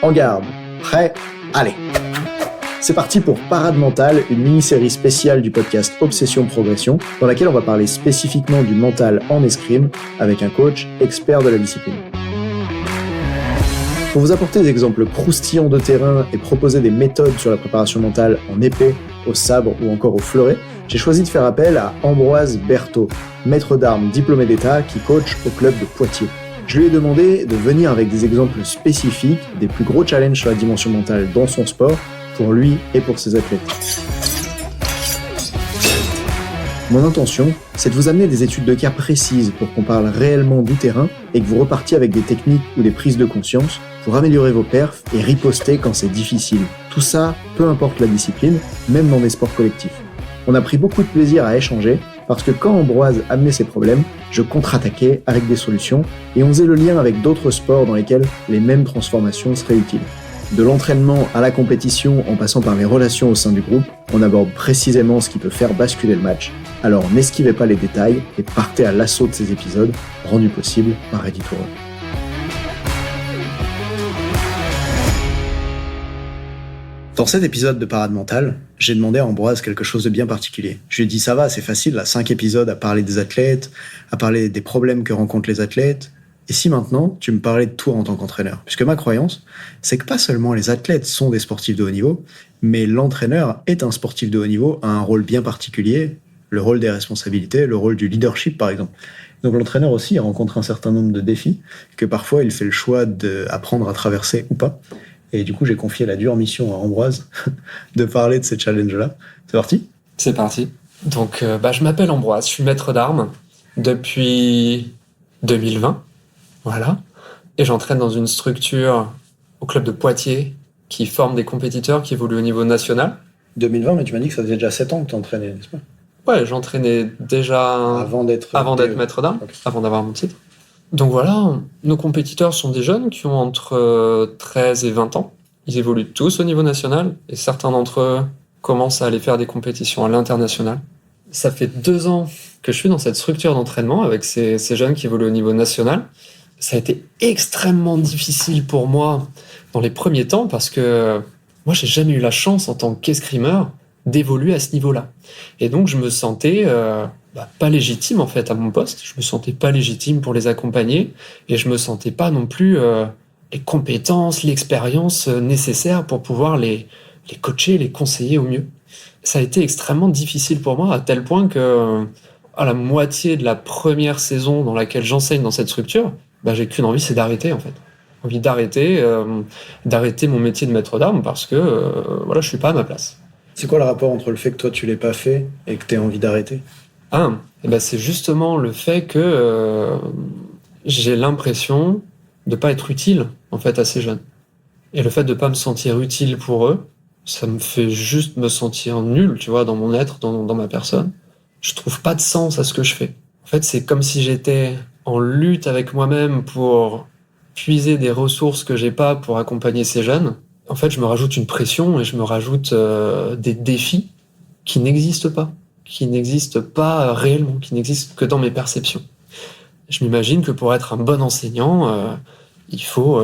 En garde. Prêt? Allez. C'est parti pour Parade Mentale, une mini-série spéciale du podcast Obsession Progression, dans laquelle on va parler spécifiquement du mental en escrime avec un coach expert de la discipline. Pour vous apporter des exemples croustillants de terrain et proposer des méthodes sur la préparation mentale en épée, au sabre ou encore au fleuret, j'ai choisi de faire appel à Ambroise Berthaud, maître d'armes diplômé d'État qui coach au club de Poitiers. Je lui ai demandé de venir avec des exemples spécifiques des plus gros challenges sur la dimension mentale dans son sport, pour lui et pour ses athlètes. Mon intention, c'est de vous amener des études de cas précises pour qu'on parle réellement du terrain et que vous repartiez avec des techniques ou des prises de conscience pour améliorer vos perfs et riposter quand c'est difficile. Tout ça, peu importe la discipline, même dans des sports collectifs. On a pris beaucoup de plaisir à échanger parce que quand Ambroise amenait ses problèmes, je contre-attaquais avec des solutions et on faisait le lien avec d'autres sports dans lesquels les mêmes transformations seraient utiles. De l'entraînement à la compétition en passant par les relations au sein du groupe, on aborde précisément ce qui peut faire basculer le match. Alors n'esquivez pas les détails et partez à l'assaut de ces épisodes, rendus possibles par Editor. Dans cet épisode de Parade Mentale, j'ai demandé à Ambroise quelque chose de bien particulier. Je lui ai dit ça va, c'est facile, là, 5 épisodes à parler des athlètes, à parler des problèmes que rencontrent les athlètes. Et si maintenant, tu me parlais de toi en tant qu'entraîneur? Puisque ma croyance, c'est que pas seulement les athlètes sont des sportifs de haut niveau, mais l'entraîneur est un sportif de haut niveau, a un rôle bien particulier, le rôle des responsabilités, le rôle du leadership par exemple. Donc l'entraîneur aussi rencontre un certain nombre de défis, que parfois il fait le choix d'apprendre à traverser ou pas. Et du coup, j'ai confié la dure mission à Ambroise de parler de ces challenges-là. C'est parti? C'est parti. Donc, je m'appelle Ambroise, je suis maître d'armes depuis 2020. Voilà. Et j'entraîne dans une structure au club de Poitiers qui forme des compétiteurs qui évoluent au niveau national. 2020, mais tu m'as dit que ça faisait déjà 7 ans que tu entraînais, n'est-ce pas? Ouais, j'entraînais déjà avant d'être maître d'armes, okay. Avant d'avoir mon titre. Donc voilà, nos compétiteurs sont des jeunes qui ont entre 13 et 20 ans. Ils évoluent tous au niveau national et certains d'entre eux commencent à aller faire des compétitions à l'international. Ça fait 2 ans que je suis dans cette structure d'entraînement avec ces jeunes qui évoluent au niveau national. Ça a été extrêmement difficile pour moi dans les premiers temps parce que moi, j'ai jamais eu la chance en tant qu'escrimeur d'évoluer à ce niveau-là. Et donc, je me sentais pas légitime en fait à mon poste. Je me sentais pas légitime pour les accompagner et je me sentais pas non plus les compétences, l'expérience nécessaires pour pouvoir les coacher, les conseiller au mieux. Ça a été extrêmement difficile pour moi à tel point que à la moitié de la première saison dans laquelle j'enseigne dans cette structure, j'ai qu'une envie, c'est d'arrêter en fait. Envie d'arrêter mon métier de maître d'armes parce que je suis pas à ma place. C'est quoi le rapport entre le fait que toi tu l'aies pas fait et que tu aies envie d'arrêter? C'est justement le fait que j'ai l'impression de pas être utile en fait à ces jeunes. Et le fait de pas me sentir utile pour eux, ça me fait juste me sentir nul, tu vois, dans mon être, dans ma personne. Je trouve pas de sens à ce que je fais. En fait, c'est comme si j'étais en lutte avec moi-même pour puiser des ressources que j'ai pas pour accompagner ces jeunes. En fait, je me rajoute une pression et je me rajoute des défis qui n'existent pas réellement, qui n'existent que dans mes perceptions. Je m'imagine que pour être un bon enseignant, il faut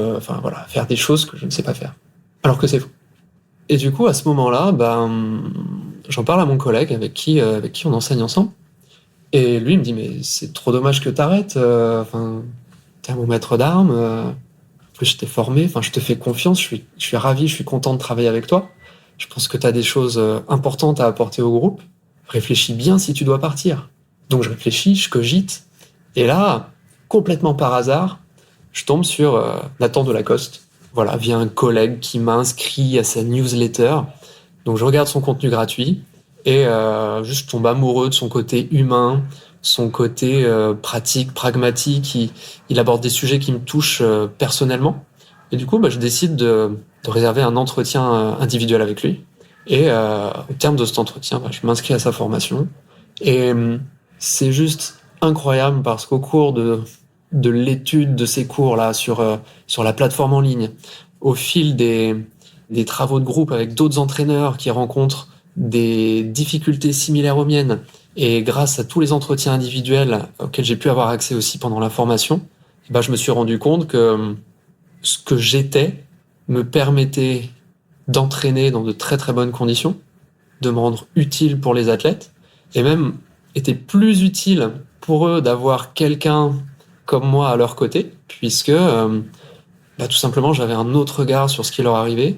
faire des choses que je ne sais pas faire. Alors que c'est faux. Et du coup, à ce moment-là, j'en parle à mon collègue avec qui on enseigne ensemble. Et lui, il me dit, mais c'est trop dommage que t'arrêtes. T'es mon maître d'armes. En plus, je t'ai formé. Je te fais confiance. Je suis ravi. Je suis content de travailler avec toi. Je pense que t'as des choses importantes à apporter au groupe. Réfléchis bien si tu dois partir. Donc, je réfléchis, je cogite. Et là, complètement par hasard, je tombe sur Nathan Delacoste. Voilà, via un collègue qui m'a inscrit à sa newsletter. Donc, je regarde son contenu gratuit. Et juste tombe amoureux de son côté humain, son côté pratique, pragmatique. Il aborde des sujets qui me touchent personnellement. Et du coup, je décide de réserver un entretien individuel avec lui. Et au terme de cet entretien, je m'inscris à sa formation. Et c'est juste incroyable parce qu'au cours de l'étude de ces cours-là sur la plateforme en ligne, au fil des travaux de groupe avec d'autres entraîneurs qui rencontrent des difficultés similaires aux miennes, et grâce à tous les entretiens individuels auxquels j'ai pu avoir accès aussi pendant la formation, je me suis rendu compte que ce que j'étais me permettait d'entraîner dans de très très bonnes conditions, de me rendre utile pour les athlètes, et même était plus utile pour eux d'avoir quelqu'un comme moi à leur côté, puisque tout simplement j'avais un autre regard sur ce qui leur arrivait,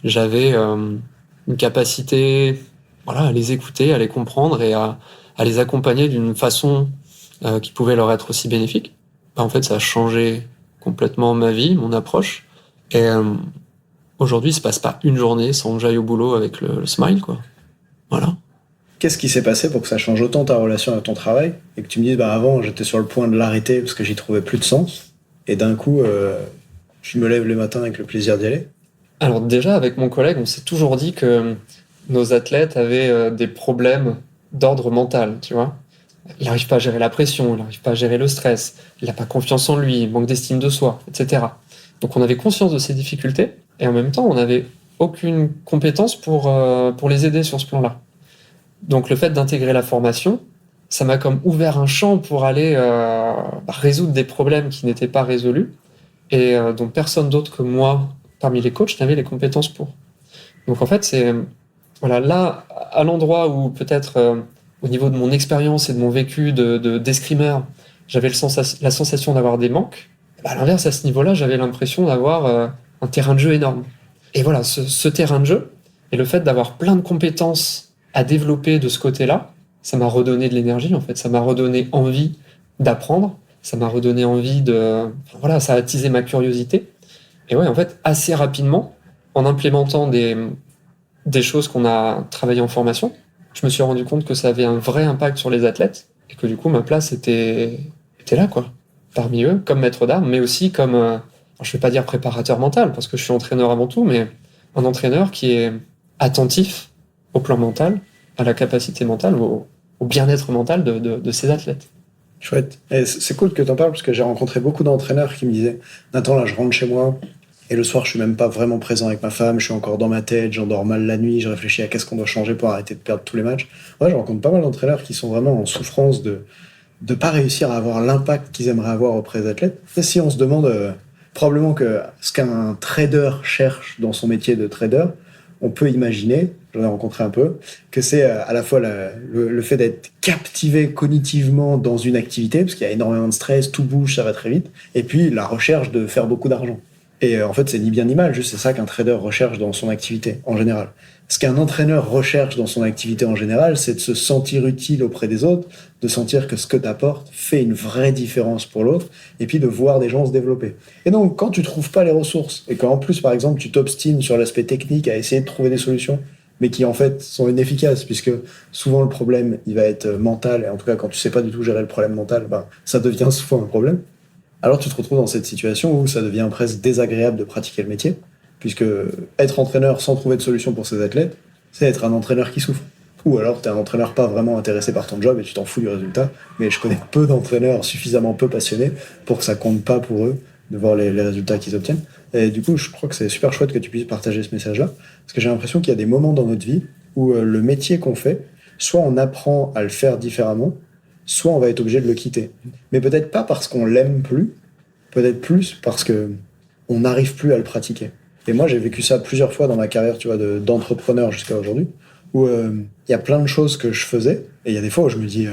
j'avais une capacité à les écouter, à les comprendre et à les accompagner d'une façon qui pouvait leur être aussi bénéfique. En fait, ça a changé complètement ma vie, mon approche, et aujourd'hui, il se passe pas une journée sans que j'aille au boulot avec le smile, quoi. Voilà. Qu'est-ce qui s'est passé pour que ça change autant ta relation avec ton travail et que tu me dises, avant, j'étais sur le point de l'arrêter parce que j'y trouvais plus de sens et d'un coup, je me lève le matin avec le plaisir d'y aller? Alors déjà, avec mon collègue, on s'est toujours dit que nos athlètes avaient des problèmes d'ordre mental, tu vois. Il n'arrive pas à gérer la pression, il n'arrive pas à gérer le stress, il n'a pas confiance en lui, il manque d'estime de soi, etc. Donc on avait conscience de ces difficultés et en même temps, on n'avait aucune compétence pour les aider sur ce plan-là. Donc le fait d'intégrer la formation, ça m'a comme ouvert un champ pour aller résoudre des problèmes qui n'étaient pas résolus et dont personne d'autre que moi, parmi les coachs, n'avait les compétences pour. Donc en fait, c'est là, à l'endroit où peut-être au niveau de mon expérience et de mon vécu d'escrimeur, j'avais la sensation d'avoir des manques, à l'inverse, à ce niveau-là, j'avais l'impression d'avoir un terrain de jeu énorme. Et voilà, ce terrain de jeu, et le fait d'avoir plein de compétences à développer de ce côté-là, ça m'a redonné de l'énergie, en fait. Ça m'a redonné envie d'apprendre, ça m'a redonné envie ça a attisé ma curiosité. Et ouais, en fait, assez rapidement, en implémentant des choses qu'on a travaillées en formation, je me suis rendu compte que ça avait un vrai impact sur les athlètes et que du coup, ma place était là, quoi. Parmi eux, comme maître d'armes, mais aussi comme, je vais pas dire préparateur mental, parce que je suis entraîneur avant tout, mais un entraîneur qui est attentif au plan mental, à la capacité mentale, au bien-être mental de ses athlètes. Chouette. Et c'est cool que tu en parles parce que j'ai rencontré beaucoup d'entraîneurs qui me disaient « Nathan, là, je rentre chez moi et le soir, je suis même pas vraiment présent avec ma femme, je suis encore dans ma tête, j'endors mal la nuit, je réfléchis à qu'est-ce qu'on doit changer pour arrêter de perdre tous les matchs. » Ouais, je rencontre pas mal d'entraîneurs qui sont vraiment en souffrance de pas réussir à avoir l'impact qu'ils aimeraient avoir auprès des athlètes. Et si on se demande probablement que ce qu'un trader cherche dans son métier de trader, on peut imaginer, j'en ai rencontré un peu, que c'est à la fois le fait d'être captivé cognitivement dans une activité, parce qu'il y a énormément de stress, tout bouge, ça va très vite, et puis la recherche de faire beaucoup d'argent. Et en fait, c'est ni bien ni mal, juste c'est ça qu'un trader recherche dans son activité, en général. Ce qu'un entraîneur recherche dans son activité en général, c'est de se sentir utile auprès des autres, de sentir que ce que tu apportes fait une vraie différence pour l'autre, et puis de voir des gens se développer. Et donc, quand tu trouves pas les ressources, et qu'en plus, par exemple, tu t'obstines sur l'aspect technique à essayer de trouver des solutions, mais qui en fait sont inefficaces, puisque souvent le problème, il va être mental, et en tout cas, quand tu sais pas du tout gérer le problème mental, ça devient souvent un problème. Alors tu te retrouves dans cette situation où ça devient presque désagréable de pratiquer le métier, puisque être entraîneur sans trouver de solution pour ses athlètes, c'est être un entraîneur qui souffre. Ou alors t'es un entraîneur pas vraiment intéressé par ton job et tu t'en fous du résultat, mais je connais peu d'entraîneurs suffisamment peu passionnés pour que ça compte pas pour eux de voir les résultats qu'ils obtiennent. Et du coup, je crois que c'est super chouette que tu puisses partager ce message-là, parce que j'ai l'impression qu'il y a des moments dans notre vie où le métier qu'on fait, soit on apprend à le faire différemment, soit on va être obligé de le quitter. Mais peut-être pas parce qu'on l'aime plus, peut-être plus parce que on n'arrive plus à le pratiquer. Et moi, j'ai vécu ça plusieurs fois dans ma carrière, tu vois, d'entrepreneur jusqu'à aujourd'hui, où y a plein de choses que je faisais, et il y a des fois où je me dis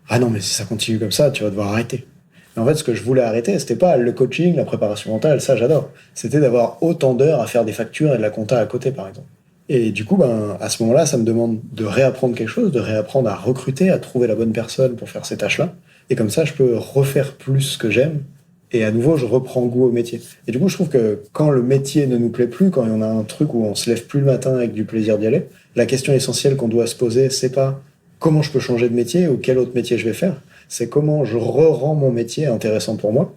ah non, mais si ça continue comme ça, tu vas devoir arrêter. Mais en fait, ce que je voulais arrêter, c'était pas le coaching, la préparation mentale, ça j'adore. C'était d'avoir autant d'heures à faire des factures et de la compta à côté, par exemple. Et du coup, à ce moment-là, ça me demande de réapprendre quelque chose, de réapprendre à recruter, à trouver la bonne personne pour faire ces tâches-là. Et comme ça, je peux refaire plus ce que j'aime. Et à nouveau, je reprends goût au métier. Et du coup, je trouve que quand le métier ne nous plaît plus, quand on a un truc où on se lève plus le matin avec du plaisir d'y aller, la question essentielle qu'on doit se poser, c'est pas comment je peux changer de métier ou quel autre métier je vais faire. C'est comment je rends mon métier intéressant pour moi.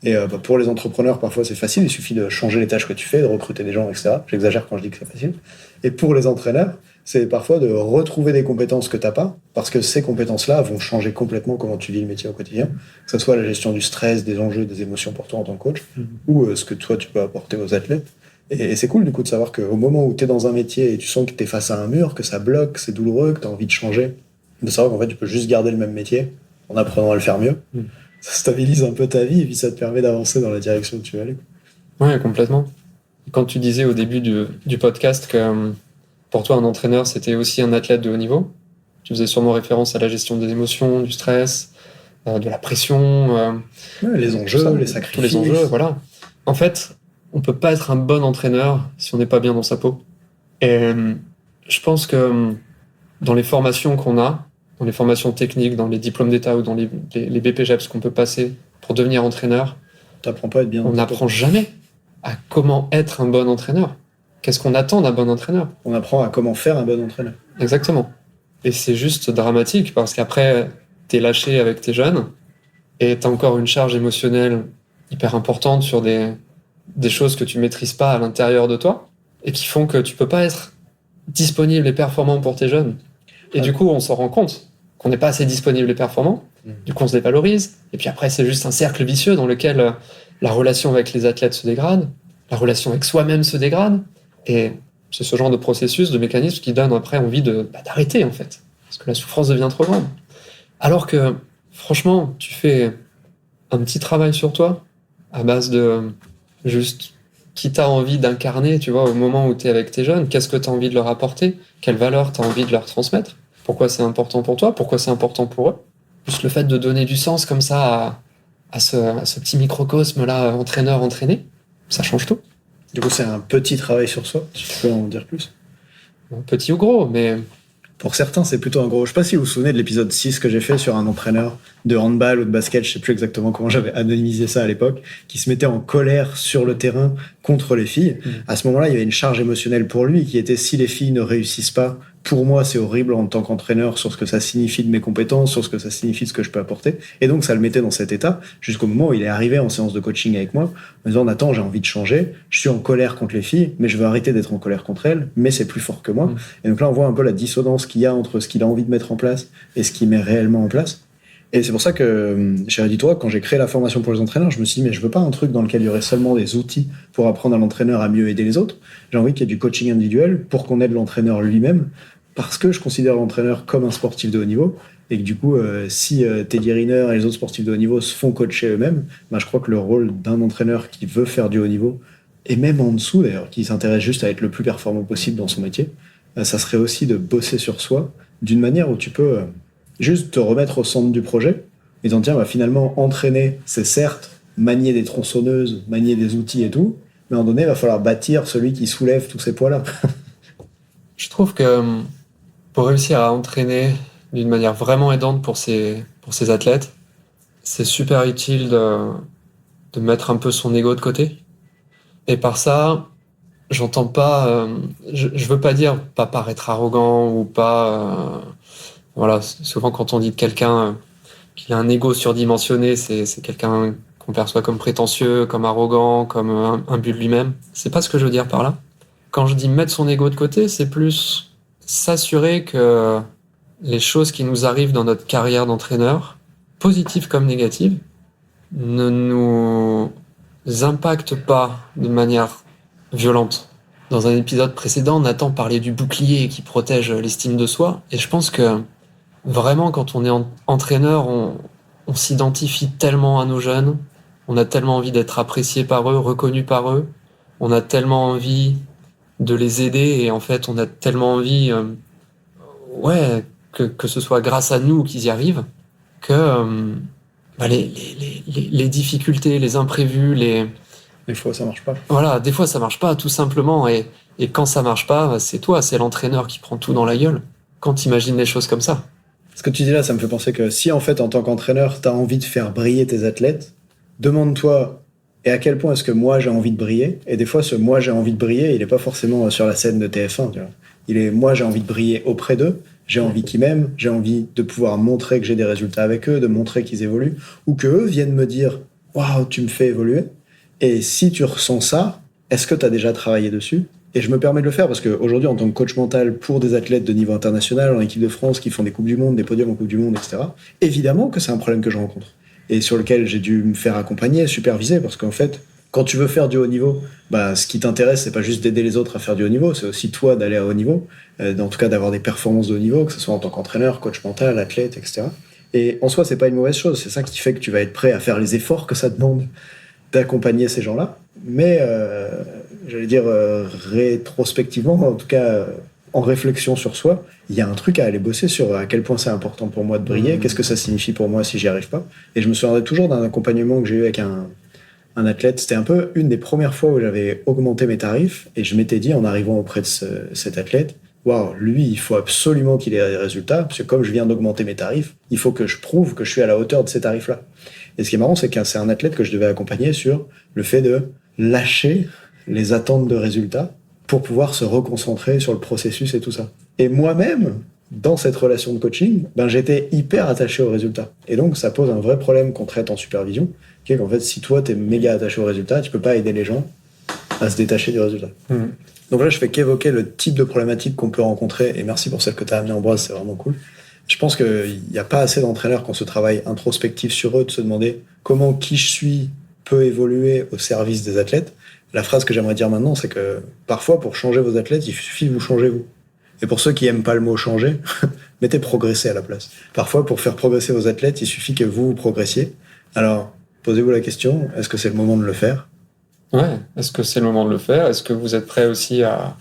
Et pour les entrepreneurs, parfois c'est facile, il suffit de changer les tâches que tu fais, de recruter des gens, etc. J'exagère quand je dis que c'est facile. Et pour les entraîneurs, c'est parfois de retrouver des compétences que tu n'as pas, parce que ces compétences-là vont changer complètement comment tu vis le métier au quotidien, que ce soit la gestion du stress, des enjeux, des émotions pour toi en tant que coach, ou ce que toi tu peux apporter aux athlètes. Et c'est cool du coup de savoir qu'au moment où tu es dans un métier et tu sens que tu es face à un mur, que ça bloque, que c'est douloureux, que tu as envie de changer, de savoir qu'en fait tu peux juste garder le même métier en apprenant à le faire mieux. Ça stabilise un peu ta vie et puis ça te permet d'avancer dans la direction où tu veux aller. Ouais, complètement. Quand tu disais au début du podcast que pour toi, un entraîneur, c'était aussi un athlète de haut niveau, tu faisais sûrement référence à la gestion des émotions, du stress, de la pression, Les enjeux, les sacrifices. tous les enjeux, voilà. En fait, on peut pas être un bon entraîneur si on n'est pas bien dans sa peau. Et je pense que dans les formations qu'on a, dans les formations techniques, dans les diplômes d'État ou dans les BPGEPS qu'on peut passer pour devenir entraîneur, T'apprends pas à être bien. on n'apprend jamais à comment être un bon entraîneur. Qu'est-ce qu'on attend d'un bon entraîneur? On apprend à comment faire un bon entraîneur. Exactement. Et c'est juste dramatique parce qu'après, t'es lâché avec tes jeunes et t'as encore une charge émotionnelle hyper importante sur des choses que tu maîtrises pas à l'intérieur de toi et qui font que tu peux pas être disponible et performant pour tes jeunes. Et du coup, on s'en rend compte qu'on n'est pas assez disponible et performant. Du coup, on se dévalorise. Et puis après, c'est juste un cercle vicieux dans lequel la relation avec les athlètes se dégrade, la relation avec soi-même se dégrade. Et c'est ce genre de processus, de mécanisme qui donne après envie d'arrêter, en fait. Parce que la souffrance devient trop grande. Alors que, franchement, tu fais un petit travail sur toi à base de juste qui t'as envie d'incarner, tu vois, au moment où tu es avec tes jeunes, qu'est-ce que tu as envie de leur apporter, quelle valeur tu as envie de leur transmettre, pourquoi c'est important pour toi, pourquoi c'est important pour eux. Juste le fait de donner du sens comme ça à ce petit microcosme-là, entraîneur-entraîné, ça change tout. Du coup, c'est un petit travail sur soi, si tu peux en dire plus. Petit ou gros, mais... Pour certains, c'est plutôt un gros. Je sais pas si vous vous souvenez de l'épisode 6 que j'ai fait sur un entraîneur de handball ou de basket, je sais plus exactement comment j'avais anonymisé ça à l'époque, qui se mettait en colère sur le terrain contre les filles. À ce moment-là, il y avait une charge émotionnelle pour lui qui était si les filles ne réussissent pas, pour moi, c'est horrible en tant qu'entraîneur sur ce que ça signifie de mes compétences, sur ce que ça signifie de ce que je peux apporter. Et donc, ça le mettait dans cet état jusqu'au moment où il est arrivé en séance de coaching avec moi, en me disant, Nathan, j'ai envie de changer, je suis en colère contre les filles, mais je veux arrêter d'être en colère contre elles, mais c'est plus fort que moi. Et donc là, on voit un peu la dissonance qu'il y a entre ce qu'il a envie de mettre en place et ce qu'il met réellement en place. Et c'est pour ça que chez Redditor, quand j'ai créé la formation pour les entraîneurs, je me suis dit, mais je veux pas un truc dans lequel il y aurait seulement des outils pour apprendre à l'entraîneur à mieux aider les autres. J'ai envie qu'il y ait du coaching individuel pour qu'on aide l'entraîneur lui-même, parce que je considère l'entraîneur comme un sportif de haut niveau, et que du coup, si Teddy Riner et les autres sportifs de haut niveau se font coacher eux-mêmes, bah, je crois que le rôle d'un entraîneur qui veut faire du haut niveau, et même en dessous d'ailleurs, qui s'intéresse juste à être le plus performant possible dans son métier, ça serait aussi de bosser sur soi, d'une manière où tu peux juste te remettre au centre du projet, et t'en tiens, bah, finalement, entraîner, c'est certes manier des tronçonneuses, manier des outils et tout, mais à un moment donné, il va falloir bâtir celui qui soulève tous ces poids-là. Je trouve que pour réussir à entraîner d'une manière vraiment aidante pour ces athlètes, c'est super utile de mettre un peu son ego de côté. Et par ça, j'entends pas, je veux pas dire pas paraître arrogant ou pas, voilà, souvent quand on dit de quelqu'un qu'il a un ego surdimensionné, c'est quelqu'un qu'on perçoit comme prétentieux, comme arrogant, comme un but de lui-même. C'est pas ce que je veux dire par là. Quand je dis mettre son ego de côté, c'est plus s'assurer que les choses qui nous arrivent dans notre carrière d'entraîneur, positives comme négatives, ne nous impactent pas de manière violente. Dans un épisode précédent, Nathan parlait du bouclier qui protège l'estime de soi, et je pense que vraiment, quand on est entraîneur, on s'identifie tellement à nos jeunes, on a tellement envie d'être apprécié par eux, reconnu par eux, on a tellement envie de les aider, et en fait, on a tellement envie que ce soit grâce à nous qu'ils y arrivent, que les difficultés, les imprévus, Des fois, ça marche pas. Voilà, des fois, ça marche pas, tout simplement, et quand ça marche pas, c'est toi, c'est l'entraîneur qui prend tout dans la gueule, quand t'imagines les choses comme ça. Ce que tu dis là, ça me fait penser que si en fait, en tant qu'entraîneur, t'as envie de faire briller tes athlètes, demande-toi, et à quel point est-ce que moi j'ai envie de briller? Et des fois, ce moi j'ai envie de briller, il est pas forcément sur la scène de TF1, tu vois. Il est moi j'ai envie de briller auprès d'eux, j'ai envie qu'ils m'aiment, j'ai envie de pouvoir montrer que j'ai des résultats avec eux, de montrer qu'ils évoluent, ou que eux viennent me dire waouh, tu me fais évoluer. Et si tu ressens ça, est-ce que tu as déjà travaillé dessus? Et je me permets de le faire parce qu'aujourd'hui, en tant que coach mental pour des athlètes de niveau international, en équipe de France, qui font des Coupes du Monde, des podiums en Coupe du Monde, etc., évidemment que c'est un problème que je rencontre. Et sur lequel j'ai dû me faire accompagner, superviser, parce qu'en fait, quand tu veux faire du haut niveau, bah, ce qui t'intéresse, c'est pas juste d'aider les autres à faire du haut niveau, c'est aussi toi d'aller à haut niveau, en tout cas d'avoir des performances de haut niveau, que ce soit en tant qu'entraîneur, coach mental, athlète, etc. Et en soi, c'est pas une mauvaise chose, c'est ça qui fait que tu vas être prêt à faire les efforts que ça demande d'accompagner ces gens-là. Mais j'allais dire rétrospectivement, en tout cas en réflexion sur soi, il y a un truc à aller bosser sur à quel point c'est important pour moi de briller, qu'est-ce que ça signifie pour moi si j'y arrive pas. Et je me souviendrai toujours d'un accompagnement que j'ai eu avec un athlète. C'était un peu une des premières fois où j'avais augmenté mes tarifs et je m'étais dit en arrivant auprès de cet athlète, waouh, lui, il faut absolument qu'il ait des résultats parce que comme je viens d'augmenter mes tarifs, il faut que je prouve que je suis à la hauteur de ces tarifs-là. Et ce qui est marrant, c'est que c'est un athlète que je devais accompagner sur le fait de lâcher les attentes de résultats pour pouvoir se reconcentrer sur le processus et tout ça. Et moi-même, dans cette relation de coaching, j'étais hyper attaché aux résultats. Et donc, ça pose un vrai problème qu'on traite en supervision, qui est qu'en fait, si toi, t'es méga attaché aux résultats, tu peux pas aider les gens à se détacher du résultat. Donc là, je fais qu'évoquer le type de problématique qu'on peut rencontrer, et merci pour celle que tu as amenée, Ambroise, c'est vraiment cool. Je pense qu'il n'y a pas assez d'entraîneurs qui ont ce travail introspectif sur eux, de se demander comment qui je suis peut évoluer au service des athlètes. La phrase que j'aimerais dire maintenant, c'est que parfois, pour changer vos athlètes, il suffit de vous changer vous. Et pour ceux qui aiment pas le mot changer, mettez progresser à la place. Parfois, pour faire progresser vos athlètes, il suffit que vous progressiez. Alors, posez-vous la question, est-ce que c'est le moment de le faire ? Ouais, est-ce que c'est le moment de le faire ? Est-ce que vous êtes prêt aussi à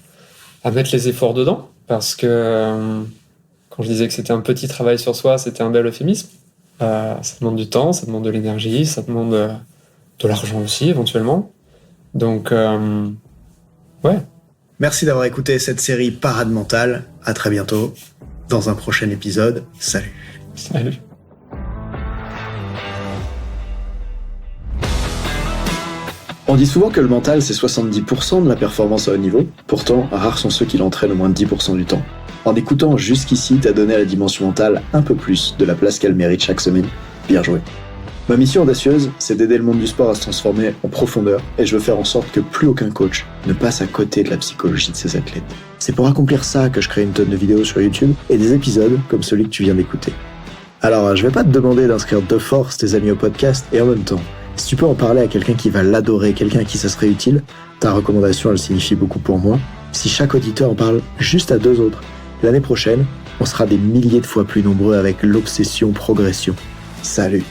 mettre les efforts dedans ? Parce que quand je disais que c'était un petit travail sur soi, c'était un bel euphémisme. Ça demande du temps, ça demande de l'énergie, ça demande de l'argent aussi, éventuellement. Donc, ouais. Merci d'avoir écouté cette série Parade Mentale. À très bientôt dans un prochain épisode. Salut. Salut. On dit souvent que le mental, c'est 70% de la performance à haut niveau. Pourtant, rares sont ceux qui l'entraînent au moins de 10% du temps. En écoutant jusqu'ici, t'as donné à la dimension mentale un peu plus de la place qu'elle mérite chaque semaine. Bien joué. Ma mission audacieuse, c'est d'aider le monde du sport à se transformer en profondeur et je veux faire en sorte que plus aucun coach ne passe à côté de la psychologie de ses athlètes. C'est pour accomplir ça que je crée une tonne de vidéos sur YouTube et des épisodes comme celui que tu viens d'écouter. Alors, je vais pas te demander d'inscrire de force tes amis au podcast et en même temps, si tu peux en parler à quelqu'un qui va l'adorer, quelqu'un à qui ça serait utile, ta recommandation, elle signifie beaucoup pour moi. Si chaque auditeur en parle juste à 2 autres, l'année prochaine, on sera des milliers de fois plus nombreux avec l'obsession progression. Salut!